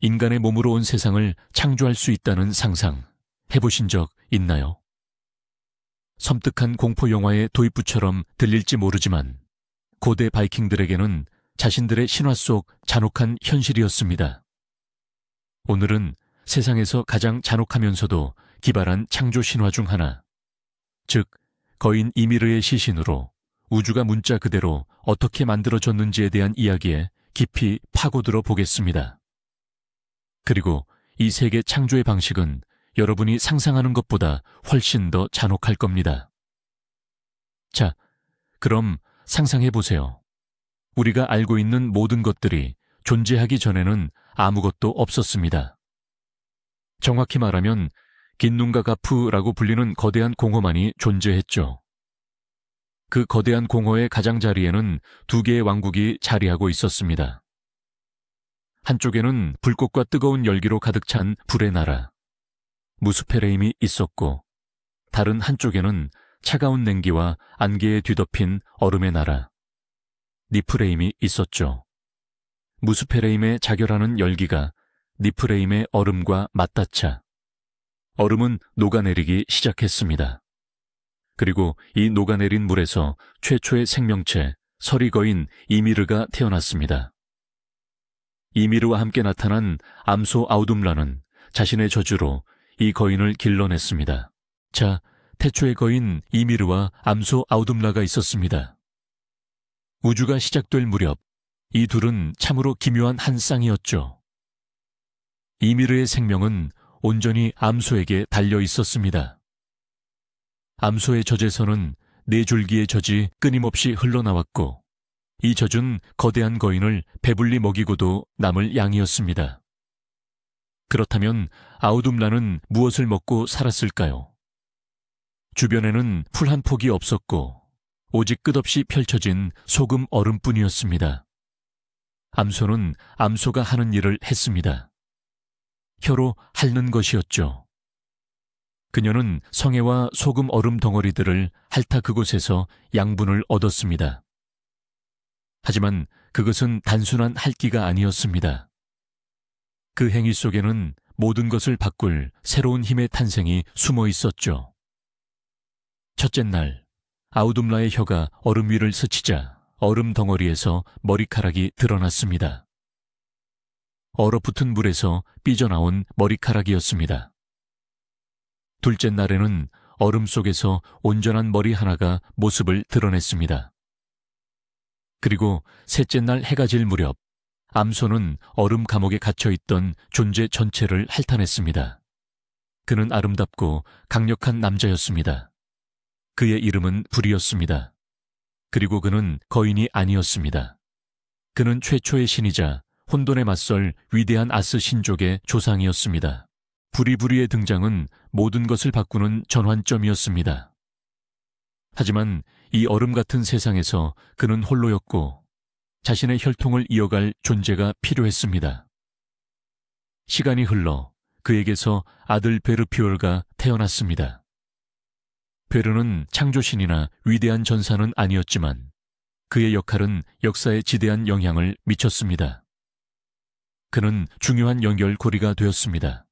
인간의 몸으로 온 세상을 창조할 수 있다는 상상 해보신 적 있나요? 섬뜩한 공포 영화의 도입부처럼 들릴지 모르지만 고대 바이킹들에게는 자신들의 신화 속 잔혹한 현실이었습니다. 오늘은 세상에서 가장 잔혹하면서도 기발한 창조 신화 중 하나, 즉 거인 이미르의 시신으로 우주가 문자 그대로 어떻게 만들어졌는지에 대한 이야기에 깊이 파고들어 보겠습니다. 그리고 이 세계 창조의 방식은 여러분이 상상하는 것보다 훨씬 더 잔혹할 겁니다. 자, 그럼 상상해 보세요. 우리가 알고 있는 모든 것들이 존재하기 전에는 아무것도 없었습니다. 정확히 말하면 긴눈가가프라고 불리는 거대한 공허만이 존재했죠. 그 거대한 공허의 가장자리에는 두 개의 왕국이 자리하고 있었습니다. 한쪽에는 불꽃과 뜨거운 열기로 가득 찬 불의 나라, 무스페레임이 있었고, 다른 한쪽에는 차가운 냉기와 안개에 뒤덮인 얼음의 나라, 니프레임이 있었죠. 무스페레임의 자결하는 열기가 니프레임의 얼음과 맞닿자 얼음은 녹아내리기 시작했습니다. 그리고 이 녹아내린 물에서 최초의 생명체 서리거인 이미르가 태어났습니다. 이미르와 함께 나타난 암소 아우둠라는 자신의 저주로 이 거인을 길러냈습니다. 자, 태초의 거인 이미르와 암소 아우둠라가 있었습니다. 우주가 시작될 무렵 이 둘은 참으로 기묘한 한 쌍이었죠. 이미르의 생명은 온전히 암소에게 달려 있었습니다. 암소의 젖에서는 4줄기의 젖이 끊임없이 흘러나왔고, 이 젖은 거대한 거인을 배불리 먹이고도 남을 양이었습니다. 그렇다면 아우둠라는 무엇을 먹고 살았을까요? 주변에는 풀 한 폭이 없었고 오직 끝없이 펼쳐진 소금 얼음뿐이었습니다. 암소는 암소가 하는 일을 했습니다. 혀로 핥는 것이었죠. 그녀는 성애와 소금 얼음 덩어리들을 핥아 그곳에서 양분을 얻었습니다. 하지만 그것은 단순한 핥기가 아니었습니다. 그 행위 속에는 모든 것을 바꿀 새로운 힘의 탄생이 숨어 있었죠. 첫째 날, 아우둠라의 혀가 얼음 위를 스치자 얼음 덩어리에서 머리카락이 드러났습니다. 얼어붙은 물에서 삐져나온 머리카락이었습니다. 둘째 날에는 얼음 속에서 온전한 머리 하나가 모습을 드러냈습니다. 그리고 셋째 날 해가 질 무렵 암소는 얼음 감옥에 갇혀있던 존재 전체를 핥아냈습니다. 그는 아름답고 강력한 남자였습니다. 그의 이름은 불이었습니다. 그리고 그는 거인이 아니었습니다. 그는 최초의 신이자 혼돈에 맞설 위대한 아스 신족의 조상이었습니다. 부리부리의 등장은 모든 것을 바꾸는 전환점이었습니다. 하지만 이 얼음 같은 세상에서 그는 홀로였고 자신의 혈통을 이어갈 존재가 필요했습니다. 시간이 흘러 그에게서 아들 베르피올가 태어났습니다. 베르는 창조신이나 위대한 전사는 아니었지만 그의 역할은 역사에 지대한 영향을 미쳤습니다. 그는 중요한 연결고리가 되었습니다.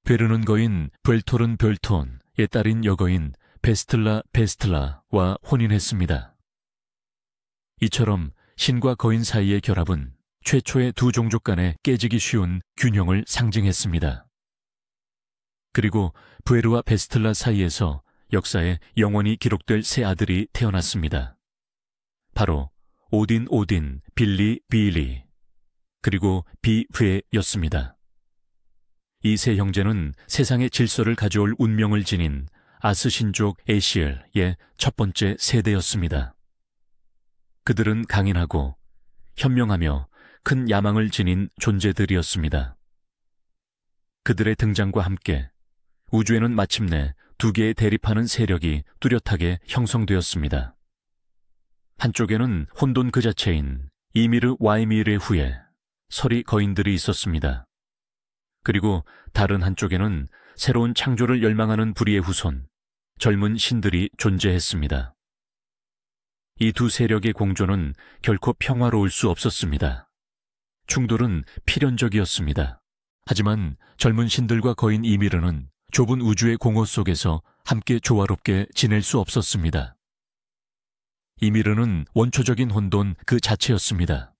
베르는 거인 벨토른 벨톤의 딸인 여거인 베스틀라 베스틀라와 혼인했습니다. 이처럼 신과 거인 사이의 결합은 최초의 두 종족 간에 깨지기 쉬운 균형을 상징했습니다. 그리고 베르와 베스틀라 사이에서 역사에 영원히 기록될 세 아들이 태어났습니다. 바로 오딘, 빌리, 비리, 그리고 비회였습니다. 이 세 형제는 세상의 질서를 가져올 운명을 지닌 아스 신족 에시엘의 첫 번째 세대였습니다. 그들은 강인하고 현명하며 큰 야망을 지닌 존재들이었습니다. 그들의 등장과 함께 우주에는 마침내 두 개의 대립하는 세력이 뚜렷하게 형성되었습니다. 한쪽에는 혼돈 그 자체인 이미르 와이미르의 후예, 서리 거인들이 있었습니다. 그리고 다른 한쪽에는 새로운 창조를 열망하는 불의의 후손, 젊은 신들이 존재했습니다. 이 두 세력의 공존은 결코 평화로울 수 없었습니다. 충돌은 필연적이었습니다. 하지만 젊은 신들과 거인 이미르는 좁은 우주의 공허 속에서 함께 조화롭게 지낼 수 없었습니다. 이미르는 원초적인 혼돈 그 자체였습니다.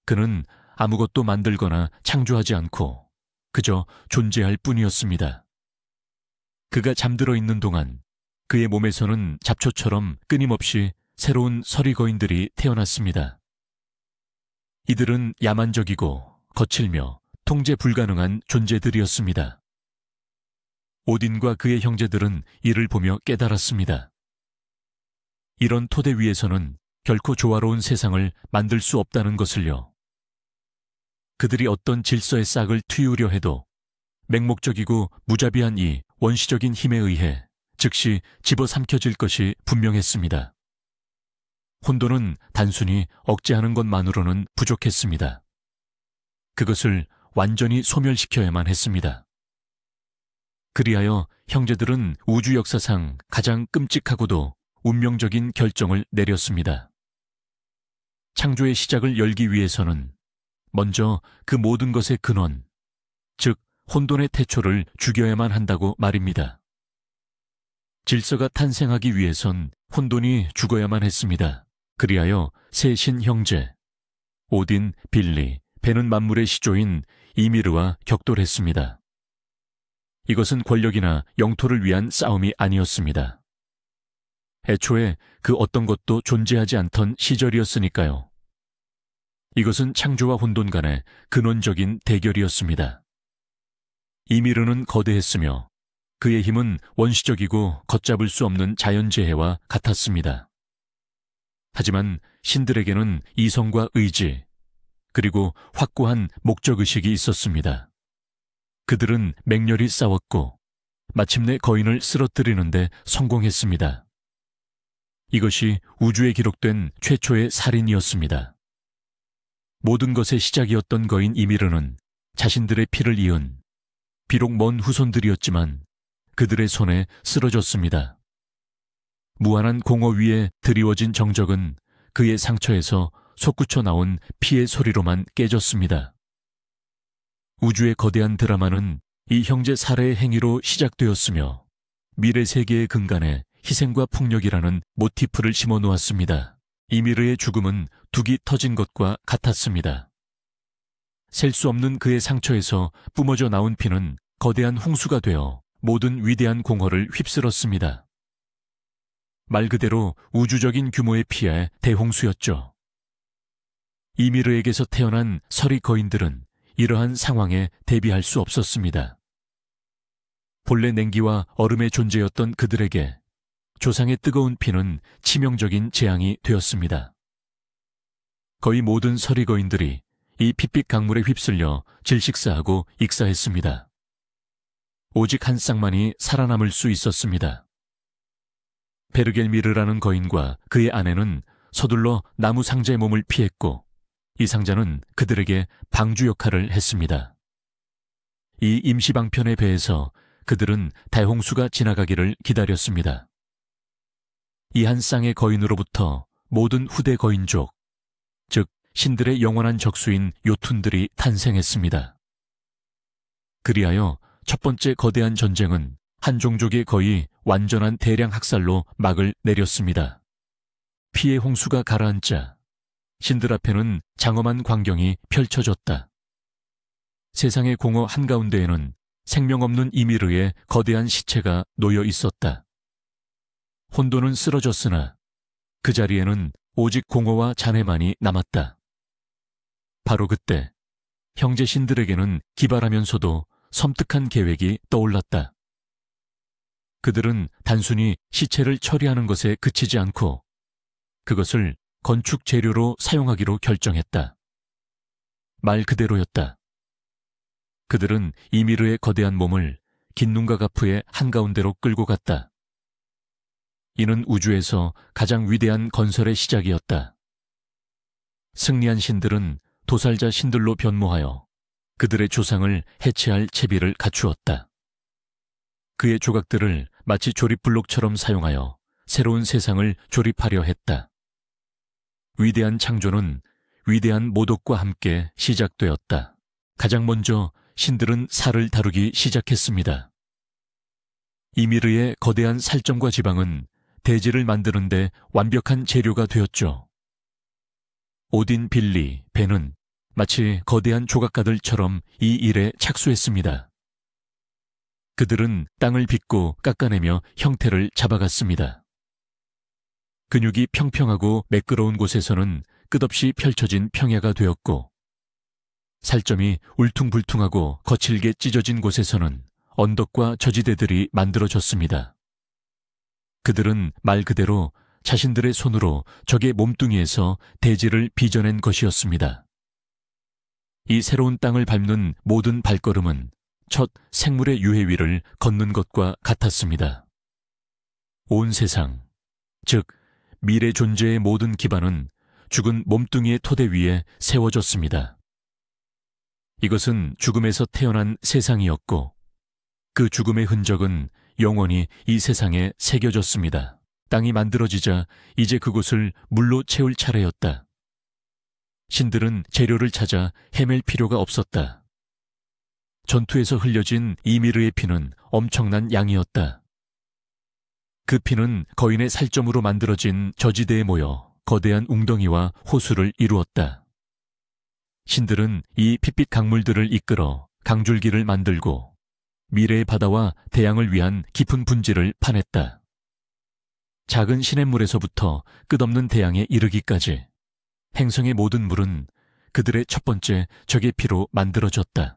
그는 아무것도 만들거나 창조하지 않고 그저 존재할 뿐이었습니다. 그가 잠들어 있는 동안 그의 몸에서는 잡초처럼 끊임없이 새로운 서리거인들이 태어났습니다. 이들은 야만적이고 거칠며 통제 불가능한 존재들이었습니다. 오딘과 그의 형제들은 이를 보며 깨달았습니다. 이런 토대 위에서는 결코 조화로운 세상을 만들 수 없다는 것을요. 그들이 어떤 질서의 싹을 틔우려 해도 맹목적이고 무자비한 이 원시적인 힘에 의해 즉시 집어삼켜질 것이 분명했습니다. 혼돈은 단순히 억제하는 것만으로는 부족했습니다. 그것을 완전히 소멸시켜야만 했습니다. 그리하여 형제들은 우주 역사상 가장 끔찍하고도 운명적인 결정을 내렸습니다. 창조의 시작을 열기 위해서는 먼저 그 모든 것의 근원, 즉 혼돈의 태초를 죽여야만 한다고 말입니다. 질서가 탄생하기 위해선 혼돈이 죽어야만 했습니다. 그리하여 세 신형제, 오딘, 빌리, 배는 만물의 시조인 이미르와 격돌했습니다. 이것은 권력이나 영토를 위한 싸움이 아니었습니다. 애초에 그 어떤 것도 존재하지 않던 시절이었으니까요. 이것은 창조와 혼돈 간의 근원적인 대결이었습니다. 이미르는 거대했으며 그의 힘은 원시적이고 걷잡을 수 없는 자연재해와 같았습니다. 하지만 신들에게는 이성과 의지, 그리고 확고한 목적의식이 있었습니다. 그들은 맹렬히 싸웠고 마침내 거인을 쓰러뜨리는데 성공했습니다. 이것이 우주에 기록된 최초의 살인이었습니다. 모든 것의 시작이었던 거인 이미르는 자신들의 피를 이은 비록 먼 후손들이었지만 그들의 손에 쓰러졌습니다. 무한한 공허 위에 드리워진 정적은 그의 상처에서 솟구쳐 나온 피의 소리로만 깨졌습니다. 우주의 거대한 드라마는 이 형제 살해의 행위로 시작되었으며 미래 세계의 근간에 희생과 폭력이라는 모티프를 심어 놓았습니다. 이미르의 죽음은 둑이 터진 것과 같았습니다. 셀 수 없는 그의 상처에서 뿜어져 나온 피는 거대한 홍수가 되어 모든 위대한 공허를 휩쓸었습니다. 말 그대로 우주적인 규모의 피의 대홍수였죠. 이미르에게서 태어난 서리 거인들은 이러한 상황에 대비할 수 없었습니다. 본래 냉기와 얼음의 존재였던 그들에게 조상의 뜨거운 피는 치명적인 재앙이 되었습니다. 거의 모든 서리 거인들이 이 핏빛 강물에 휩쓸려 질식사하고 익사했습니다. 오직 한 쌍만이 살아남을 수 있었습니다. 베르겔미르라는 거인과 그의 아내는 서둘러 나무 상자의 몸을 피했고 이 상자는 그들에게 방주 역할을 했습니다. 이 임시방편의 배에서 그들은 대홍수가 지나가기를 기다렸습니다. 이 한 쌍의 거인으로부터 모든 후대 거인족, 즉 신들의 영원한 적수인 요툰들이 탄생했습니다. 그리하여 첫 번째 거대한 전쟁은 한 종족의 거의 완전한 대량 학살로 막을 내렸습니다. 피의 홍수가 가라앉자 신들 앞에는 장엄한 광경이 펼쳐졌다. 세상의 공허 한가운데에는 생명 없는 이미르의 거대한 시체가 놓여 있었다. 혼돈은 쓰러졌으나 그 자리에는 오직 공허와 잔해만이 남았다. 바로 그때 형제 신들에게는 기발하면서도 섬뜩한 계획이 떠올랐다. 그들은 단순히 시체를 처리하는 것에 그치지 않고 그것을 건축 재료로 사용하기로 결정했다. 말 그대로였다. 그들은 이미르의 거대한 몸을 긴눈가가프의 한가운데로 끌고 갔다. 이는 우주에서 가장 위대한 건설의 시작이었다. 승리한 신들은 도살자 신들로 변모하여 그들의 조상을 해체할 채비를 갖추었다. 그의 조각들을 마치 조립블록처럼 사용하여 새로운 세상을 조립하려 했다. 위대한 창조는 위대한 모독과 함께 시작되었다. 가장 먼저 신들은 살을 다루기 시작했습니다. 이미르의 거대한 살점과 지방은 대지를 만드는데 완벽한 재료가 되었죠. 오딘, 빌리, 벤은 마치 거대한 조각가들처럼 이 일에 착수했습니다. 그들은 땅을 빚고 깎아내며 형태를 잡아갔습니다. 근육이 평평하고 매끄러운 곳에서는 끝없이 펼쳐진 평야가 되었고, 살점이 울퉁불퉁하고 거칠게 찢어진 곳에서는 언덕과 저지대들이 만들어졌습니다. 그들은 말 그대로 자신들의 손으로 적의 몸뚱이에서 대지를 빚어낸 것이었습니다. 이 새로운 땅을 밟는 모든 발걸음은 첫 생물의 유해 위를 걷는 것과 같았습니다. 온 세상, 즉 미래 존재의 모든 기반은 죽은 몸뚱이의 토대 위에 세워졌습니다. 이것은 죽음에서 태어난 세상이었고, 그 죽음의 흔적은 영원히 이 세상에 새겨졌습니다. 땅이 만들어지자 이제 그곳을 물로 채울 차례였다. 신들은 재료를 찾아 헤맬 필요가 없었다. 전투에서 흘려진 이미르의 피는 엄청난 양이었다. 그 피는 거인의 살점으로 만들어진 저지대에 모여 거대한 웅덩이와 호수를 이루었다. 신들은 이 핏빛 강물들을 이끌어 강줄기를 만들고 미래의 바다와 대양을 위한 깊은 분지를 파냈다. 작은 시냇물에서부터 끝없는 대양에 이르기까지 행성의 모든 물은 그들의 첫 번째 적의 피로 만들어졌다.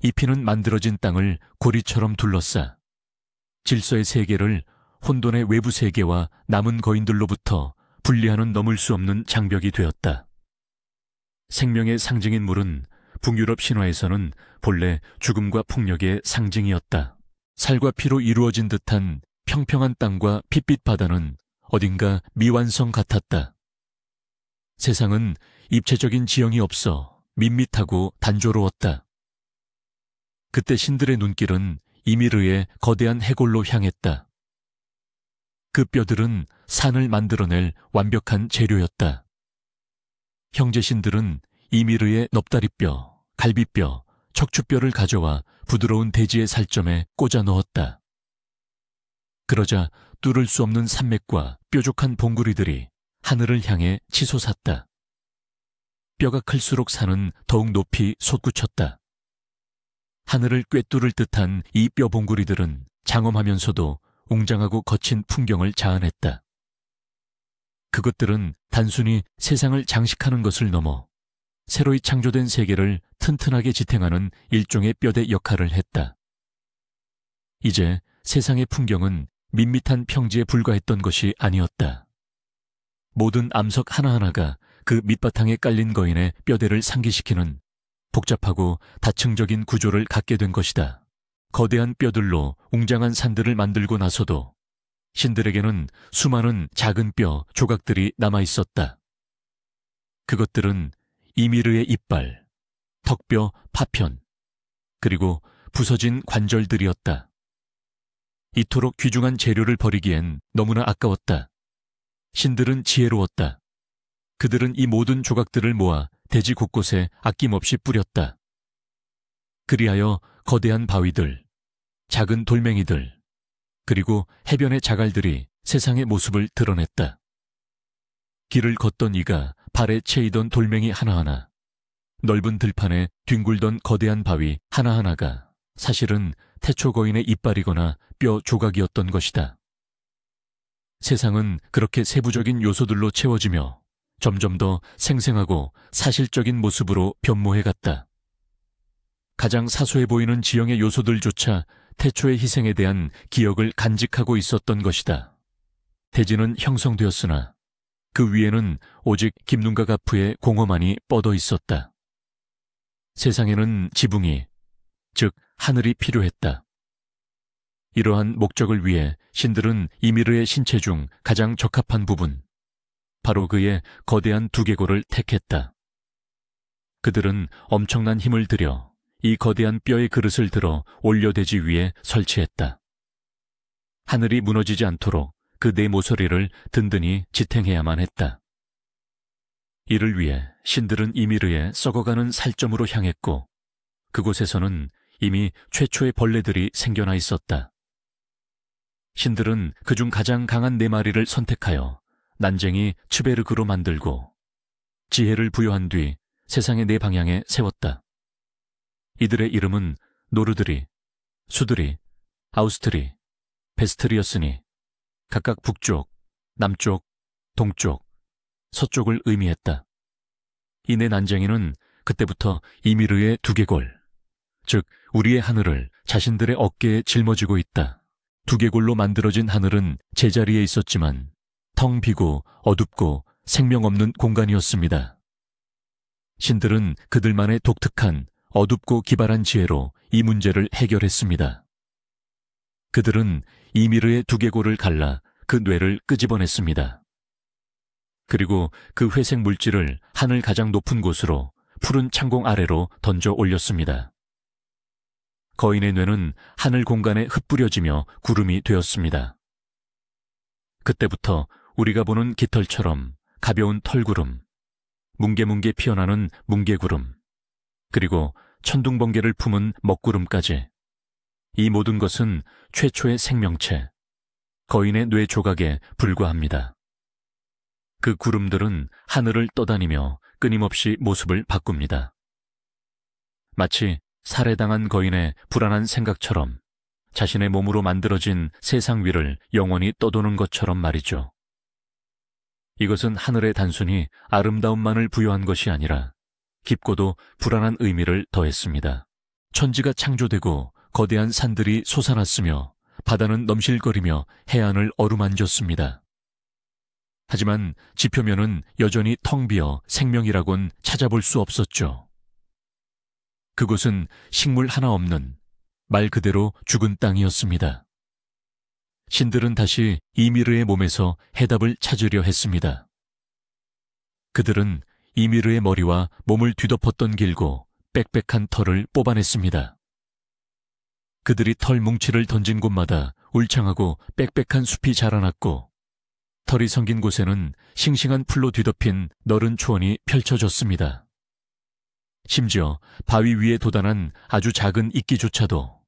이 피는 만들어진 땅을 고리처럼 둘러싸 질서의 세계를 혼돈의 외부 세계와 남은 거인들로부터 분리하는 넘을 수 없는 장벽이 되었다. 생명의 상징인 물은 북유럽 신화에서는 본래 죽음과 폭력의 상징이었다. 살과 피로 이루어진 듯한 평평한 땅과 핏빛 바다는 어딘가 미완성 같았다. 세상은 입체적인 지형이 없어 밋밋하고 단조로웠다. 그때 신들의 눈길은 이미르의 거대한 해골로 향했다. 그 뼈들은 산을 만들어낼 완벽한 재료였다. 형제신들은 이미르의 넙다리뼈, 갈비뼈, 척추뼈를 가져와 부드러운 대지의 살점에 꽂아 넣었다. 그러자 뚫을 수 없는 산맥과 뾰족한 봉구리들이 하늘을 향해 치솟았다. 뼈가 클수록 산은 더욱 높이 솟구쳤다. 하늘을 꿰뚫을 듯한 이 뼈 봉구리들은 장엄하면서도 웅장하고 거친 풍경을 자아냈다. 그것들은 단순히 세상을 장식하는 것을 넘어 새로이 창조된 세계를 튼튼하게 지탱하는 일종의 뼈대 역할을 했다. 이제 세상의 풍경은 밋밋한 평지에 불과했던 것이 아니었다. 모든 암석 하나하나가 그 밑바탕에 깔린 거인의 뼈대를 상기시키는 복잡하고 다층적인 구조를 갖게 된 것이다. 거대한 뼈들로 웅장한 산들을 만들고 나서도 신들에게는 수많은 작은 뼈 조각들이 남아 있었다. 그것들은 이미르의 이빨, 턱뼈 파편, 그리고 부서진 관절들이었다. 이토록 귀중한 재료를 버리기엔 너무나 아까웠다. 신들은 지혜로웠다. 그들은 이 모든 조각들을 모아 대지 곳곳에 아낌없이 뿌렸다. 그리하여 거대한 바위들, 작은 돌멩이들, 그리고 해변의 자갈들이 세상의 모습을 드러냈다. 길을 걷던 이가 발에 채이던 돌멩이 하나하나, 넓은 들판에 뒹굴던 거대한 바위 하나하나가 사실은 태초 거인의 이빨이거나 뼈 조각이었던 것이다. 세상은 그렇게 세부적인 요소들로 채워지며 점점 더 생생하고 사실적인 모습으로 변모해갔다. 가장 사소해 보이는 지형의 요소들조차 태초의 희생에 대한 기억을 간직하고 있었던 것이다. 대지는 형성되었으나 그 위에는 오직 김눈과 가프의 공허만이 뻗어 있었다. 세상에는 지붕이, 즉 하늘이 필요했다. 이러한 목적을 위해 신들은 이미르의 신체 중 가장 적합한 부분, 바로 그의 거대한 두개골을 택했다. 그들은 엄청난 힘을 들여 이 거대한 뼈의 그릇을 들어 올려대지 위에 설치했다. 하늘이 무너지지 않도록 그 네 모서리를 든든히 지탱해야만 했다. 이를 위해 신들은 이미르에 썩어가는 살점으로 향했고 그곳에서는 이미 최초의 벌레들이 생겨나 있었다. 신들은 그중 가장 강한 4마리를 선택하여 난쟁이 츠베르그로 만들고 지혜를 부여한 뒤 세상의 4방향에 세웠다. 이들의 이름은 노르드리, 수드리, 아우스트리, 베스트리였으니 각각 북쪽, 남쪽, 동쪽, 서쪽을 의미했다. 이 4난쟁이는 그때부터 이미르의 두개골, 즉 우리의 하늘을 자신들의 어깨에 짊어지고 있다. 두개골로 만들어진 하늘은 제자리에 있었지만 텅 비고 어둡고 생명 없는 공간이었습니다. 신들은 그들만의 독특한 어둡고 기발한 지혜로 이 문제를 해결했습니다. 그들은 이미르의 두개골을 갈라 그 뇌를 끄집어냈습니다. 그리고 그 회색 물질을 하늘 가장 높은 곳으로 푸른 창공 아래로 던져 올렸습니다. 거인의 뇌는 하늘 공간에 흩뿌려지며 구름이 되었습니다. 그때부터 우리가 보는 깃털처럼 가벼운 털구름, 뭉게뭉게 피어나는 뭉게구름, 그리고 천둥번개를 품은 먹구름까지 이 모든 것은 최초의 생명체, 거인의 뇌 조각에 불과합니다. 그 구름들은 하늘을 떠다니며 끊임없이 모습을 바꿉니다. 마치 살해당한 거인의 불안한 생각처럼 자신의 몸으로 만들어진 세상 위를 영원히 떠도는 것처럼 말이죠. 이것은 하늘에 단순히 아름다움만을 부여한 것이 아니라 깊고도 불안한 의미를 더했습니다. 천지가 창조되고 거대한 산들이 솟아났으며 바다는 넘실거리며 해안을 어루만졌습니다. 하지만 지표면은 여전히 텅 비어 생명이라곤 찾아볼 수 없었죠. 그곳은 식물 하나 없는 말 그대로 죽은 땅이었습니다. 신들은 다시 이미르의 몸에서 해답을 찾으려 했습니다. 그들은 이미르의 머리와 몸을 뒤덮었던 길고 빽빽한 털을 뽑아냈습니다. 그들이 털 뭉치를 던진 곳마다 울창하고 빽빽한 숲이 자라났고 털이 성긴 곳에는 싱싱한 풀로 뒤덮인 너른 초원이 펼쳐졌습니다. 심지어 바위 위에 돋아난 아주 작은 이끼조차도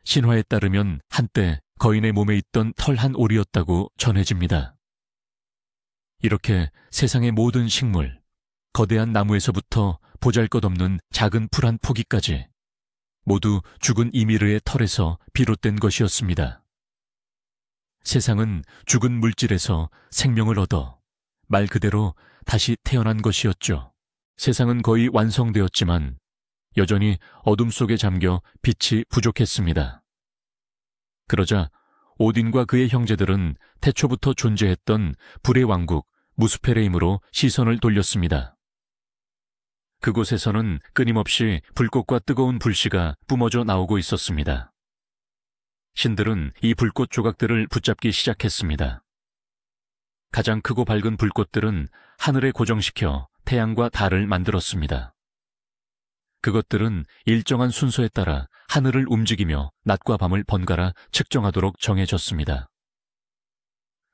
신화에 따르면 한때 거인의 몸에 있던 털 한 올이었다고 전해집니다. 이렇게 세상의 모든 식물, 거대한 나무에서부터 보잘것없는 작은 풀 한 포기까지 모두 죽은 이미르의 털에서 비롯된 것이었습니다. 세상은 죽은 물질에서 생명을 얻어 말 그대로 다시 태어난 것이었죠. 세상은 거의 완성되었지만 여전히 어둠 속에 잠겨 빛이 부족했습니다. 그러자 오딘과 그의 형제들은 태초부터 존재했던 불의 왕국 무스페레임으로 시선을 돌렸습니다. 그곳에서는 끊임없이 불꽃과 뜨거운 불씨가 뿜어져 나오고 있었습니다. 신들은 이 불꽃 조각들을 붙잡기 시작했습니다. 가장 크고 밝은 불꽃들은 하늘에 고정시켜 태양과 달을 만들었습니다. 그것들은 일정한 순서에 따라 하늘을 움직이며 낮과 밤을 번갈아 측정하도록 정해졌습니다.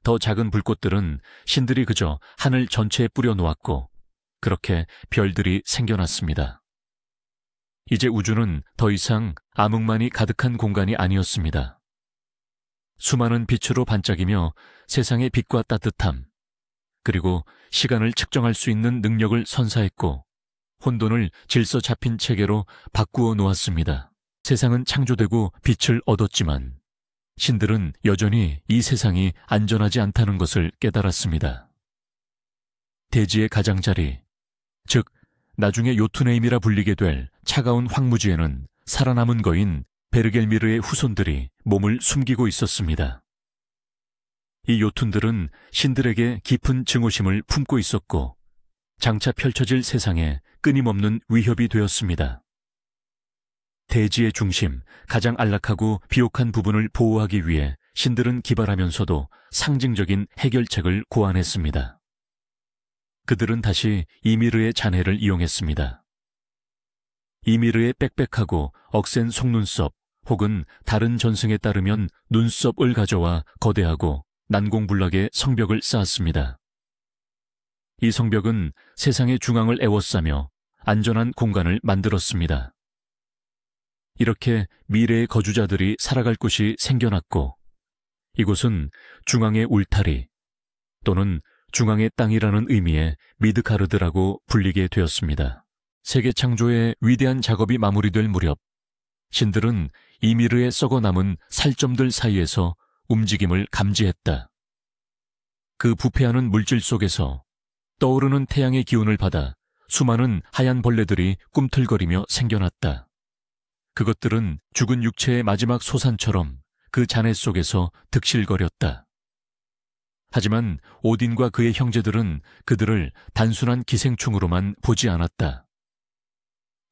더 작은 불꽃들은 신들이 그저 하늘 전체에 뿌려 놓았고 그렇게 별들이 생겨났습니다. 이제 우주는 더 이상 암흑만이 가득한 공간이 아니었습니다. 수많은 빛으로 반짝이며 세상의 빛과 따뜻함, 그리고 시간을 측정할 수 있는 능력을 선사했고 혼돈을 질서 잡힌 체계로 바꾸어 놓았습니다. 세상은 창조되고 빛을 얻었지만 신들은 여전히 이 세상이 안전하지 않다는 것을 깨달았습니다. 대지의 가장자리, 즉 나중에 요투네임이라 불리게 될 차가운 황무지에는 살아남은 거인 베르겔미르의 후손들이 몸을 숨기고 있었습니다. 이 요툰들은 신들에게 깊은 증오심을 품고 있었고 장차 펼쳐질 세상에 끊임없는 위협이 되었습니다. 대지의 중심, 가장 안락하고 비옥한 부분을 보호하기 위해 신들은 기발하면서도 상징적인 해결책을 고안했습니다. 그들은 다시 이미르의 잔해를 이용했습니다. 이미르의 빽빽하고 억센 속눈썹 혹은 다른 전승에 따르면 눈썹을 가져와 거대하고 난공불락의 성벽을 쌓았습니다. 이 성벽은 세상의 중앙을 에워싸며 안전한 공간을 만들었습니다. 이렇게 미래의 거주자들이 살아갈 곳이 생겨났고, 이곳은 중앙의 울타리 또는 중앙의 땅이라는 의미의 미드가르드라고 불리게 되었습니다. 세계 창조의 위대한 작업이 마무리될 무렵, 신들은 이미르에 썩어 남은 살점들 사이에서 움직임을 감지했다. 그 부패하는 물질 속에서 떠오르는 태양의 기운을 받아 수많은 하얀 벌레들이 꿈틀거리며 생겨났다. 그것들은 죽은 육체의 마지막 소산처럼 그 잔해 속에서 득실거렸다. 하지만 오딘과 그의 형제들은 그들을 단순한 기생충으로만 보지 않았다.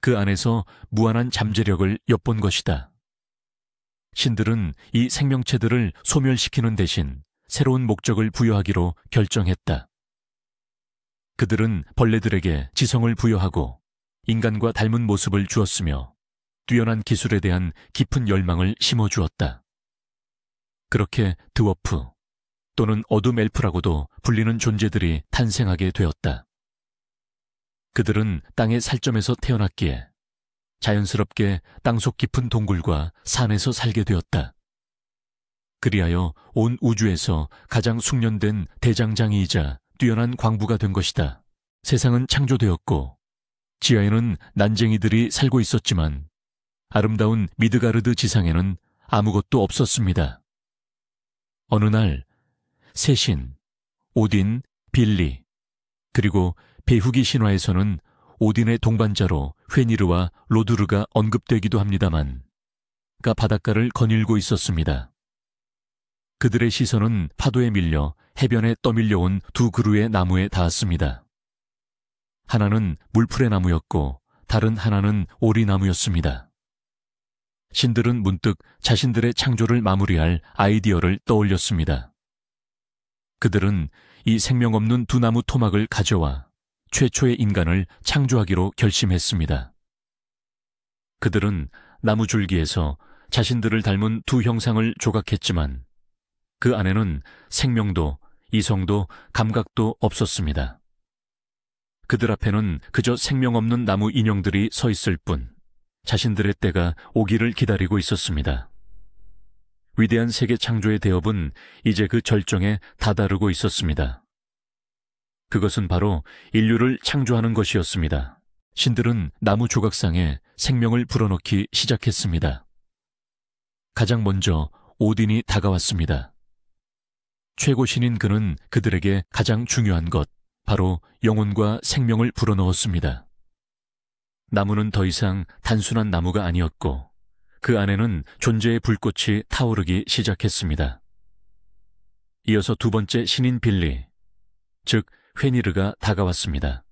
그 안에서 무한한 잠재력을 엿본 것이다. 신들은 이 생명체들을 소멸시키는 대신 새로운 목적을 부여하기로 결정했다. 그들은 벌레들에게 지성을 부여하고 인간과 닮은 모습을 주었으며 뛰어난 기술에 대한 깊은 열망을 심어주었다. 그렇게 드워프 또는 어둠 엘프라고도 불리는 존재들이 탄생하게 되었다. 그들은 땅의 살점에서 태어났기에 자연스럽게 땅속 깊은 동굴과 산에서 살게 되었다. 그리하여 온 우주에서 가장 숙련된 대장장이이자 뛰어난 광부가 된 것이다. 세상은 창조되었고 지하에는 난쟁이들이 살고 있었지만 아름다운 미드가르드 지상에는 아무것도 없었습니다. 어느 날 세 신, 오딘, 빌리, 그리고 배후기 신화에서는 오딘의 동반자로 회니르와 로두르가 언급되기도 합니다만 가 바닷가를 거닐고 있었습니다. 그들의 시선은 파도에 밀려 해변에 떠밀려온 두 그루의 나무에 닿았습니다. 하나는 물풀의 나무였고 다른 하나는 오리나무였습니다. 신들은 문득 자신들의 창조를 마무리할 아이디어를 떠올렸습니다. 그들은 이 생명 없는 두 나무 토막을 가져와 최초의 인간을 창조하기로 결심했습니다. 그들은 나무 줄기에서 자신들을 닮은 두 형상을 조각했지만 그 안에는 생명도 이성도 감각도 없었습니다. 그들 앞에는 그저 생명 없는 나무 인형들이 서 있을 뿐 자신들의 때가 오기를 기다리고 있었습니다. 위대한 세계 창조의 대업은 이제 그 절정에 다다르고 있었습니다. 그것은 바로 인류를 창조하는 것이었습니다. 신들은 나무 조각상에 생명을 불어넣기 시작했습니다. 가장 먼저 오딘이 다가왔습니다. 최고 신인 그는 그들에게 가장 중요한 것, 바로 영혼과 생명을 불어넣었습니다. 나무는 더 이상 단순한 나무가 아니었고 그 안에는 존재의 불꽃이 타오르기 시작했습니다. 이어서 두 번째 신인 빌리, 즉 회니르가 다가왔습니다.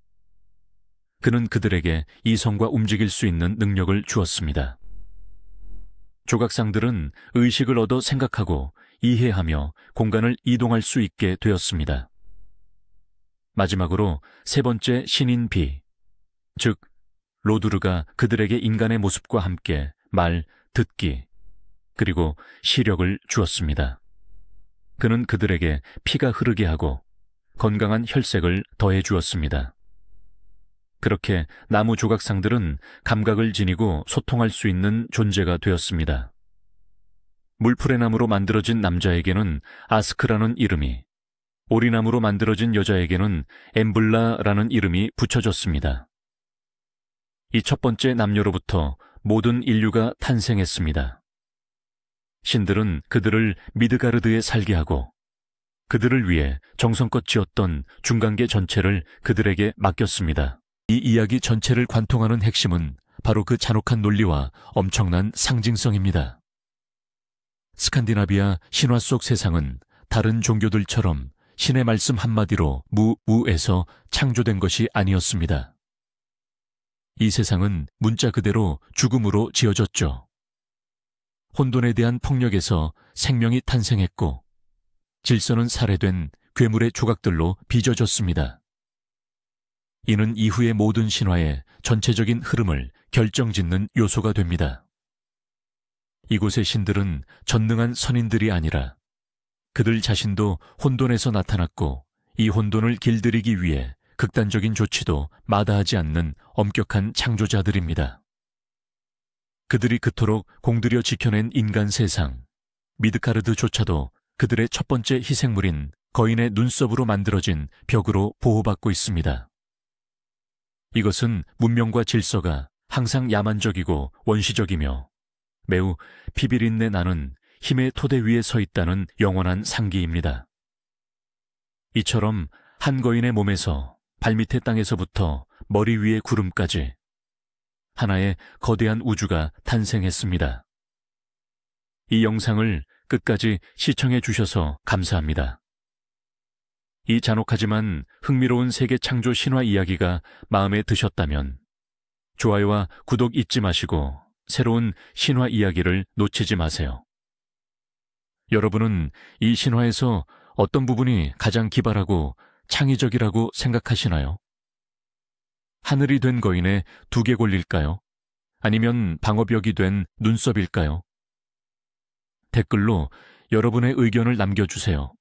그는 그들에게 이성과 움직일 수 있는 능력을 주었습니다. 조각상들은 의식을 얻어 생각하고 이해하며 공간을 이동할 수 있게 되었습니다. 마지막으로 세 번째 신인 비, 즉 로두르가 그들에게 인간의 모습과 함께 말, 듣기, 그리고 시력을 주었습니다. 그는 그들에게 피가 흐르게 하고 건강한 혈색을 더해 주었습니다. 그렇게 나무 조각상들은 감각을 지니고 소통할 수 있는 존재가 되었습니다. 물풀의 나무로 만들어진 남자에게는 아스크라는 이름이, 오리나무로 만들어진 여자에게는 엠블라라는 이름이 붙여졌습니다. 이 첫 번째 남녀로부터 모든 인류가 탄생했습니다. 신들은 그들을 미드가르드에 살게 하고 그들을 위해 정성껏 지었던 중간계 전체를 그들에게 맡겼습니다. 이 이야기 전체를 관통하는 핵심은 바로 그 잔혹한 논리와 엄청난 상징성입니다. 스칸디나비아 신화 속 세상은 다른 종교들처럼 신의 말씀 한마디로 무우에서 창조된 것이 아니었습니다. 이 세상은 문자 그대로 죽음으로 지어졌죠. 혼돈에 대한 폭력에서 생명이 탄생했고 질서는 살해된 괴물의 조각들로 빚어졌습니다. 이는 이후의 모든 신화의 전체적인 흐름을 결정짓는 요소가 됩니다. 이곳의 신들은 전능한 선인들이 아니라 그들 자신도 혼돈에서 나타났고 이 혼돈을 길들이기 위해 극단적인 조치도 마다하지 않는 엄격한 창조자들입니다. 그들이 그토록 공들여 지켜낸 인간 세상, 미드가르드조차도 그들의 첫 번째 희생물인 거인의 눈썹으로 만들어진 벽으로 보호받고 있습니다. 이것은 문명과 질서가 항상 야만적이고 원시적이며 매우 피비린내 나는 힘의 토대 위에 서 있다는 영원한 상기입니다. 이처럼 한 거인의 몸에서 발밑의 땅에서부터 머리 위의 구름까지 하나의 거대한 우주가 탄생했습니다. 이 영상을 끝까지 시청해 주셔서 감사합니다. 이 잔혹하지만 흥미로운 세계 창조 신화 이야기가 마음에 드셨다면 좋아요와 구독 잊지 마시고 새로운 신화 이야기를 놓치지 마세요. 여러분은 이 신화에서 어떤 부분이 가장 기발하고 창의적이라고 생각하시나요? 하늘이 된 거인의 두개골일까요? 아니면 방어벽이 된 눈썹일까요? 댓글로 여러분의 의견을 남겨주세요.